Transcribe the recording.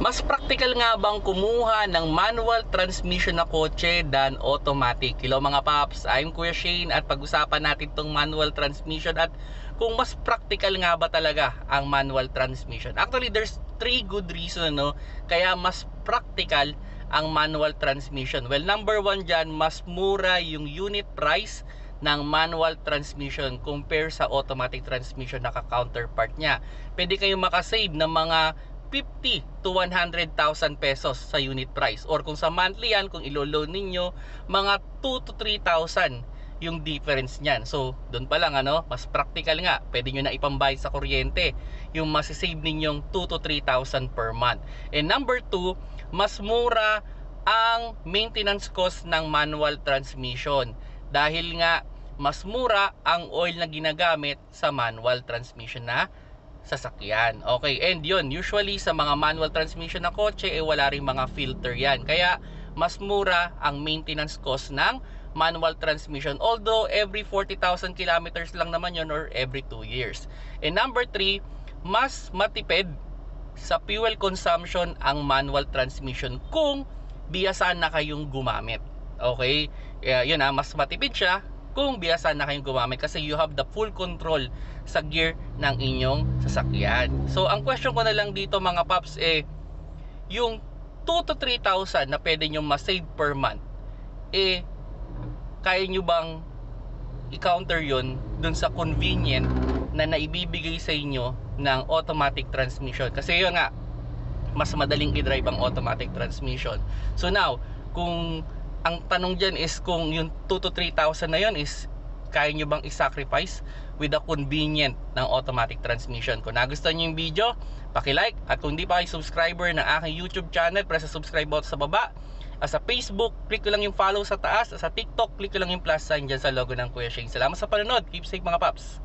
Mas practical nga bang kumuha ng manual transmission na kotse than automatic? Hello mga paps, I'm Kuya Shane at pag-usapan natin tong manual transmission at kung mas practical nga ba talaga ang manual transmission. Actually, there's 3 good reasons, no, kaya mas practical ang manual transmission. Well, number 1 dyan, mas mura yung unit price ng manual transmission compare sa automatic transmission na ka-counterpart niya. Pwede kayong makasave ng mga 50 to 100,000 pesos sa unit price, or kung sa monthly yan, kung ilo-loan ninyo, mga 2 to 3,000 yung difference niyan. So doon pa lang, mas practical nga, pwede nyo na ipambayad sa kuryente yung masisave ninyong 2 to 3,000 per month. And number 2, mas mura ang maintenance cost ng manual transmission dahil nga mas mura ang oil na ginagamit sa manual transmission na sasakyan. Okay, and yun, usually sa mga manual transmission na kotse, wala ring mga filter yan. Kaya mas mura ang maintenance cost ng manual transmission. Although every 40,000 kilometers lang naman yun, or every 2 years. And number 3, mas matipid sa fuel consumption ang manual transmission kung biyasan na kayong gumamit. Okay, yun mas matipid siya kung biyasa na kayong gumamit kasi you have the full control sa gear ng inyong sasakyan. So ang question ko na lang dito mga paps, yung 2 to 3,000 na pwede nyo ma-save per month, kaya nyo bang i-counter yun dun sa convenient na naibibigay sa inyo ng automatic transmission? Kasi yun nga, mas madaling i-drive ang automatic transmission. So now, kung ang tanong dyan is kung yung 2 to 3,000 na yun is kaya nyo bang i-sacrifice with the convenient ng automatic transmission. Kung nagustuhan nyo yung video, paki-like, at kung hindi pa kayo subscriber ng aking YouTube channel, press sa subscribe button sa baba. At sa Facebook, click ko lang yung follow sa taas. At sa TikTok, click ko lang yung plus sign dyan sa logo ng Kuya Shane. Salamat sa panonood. Keep safe mga paps.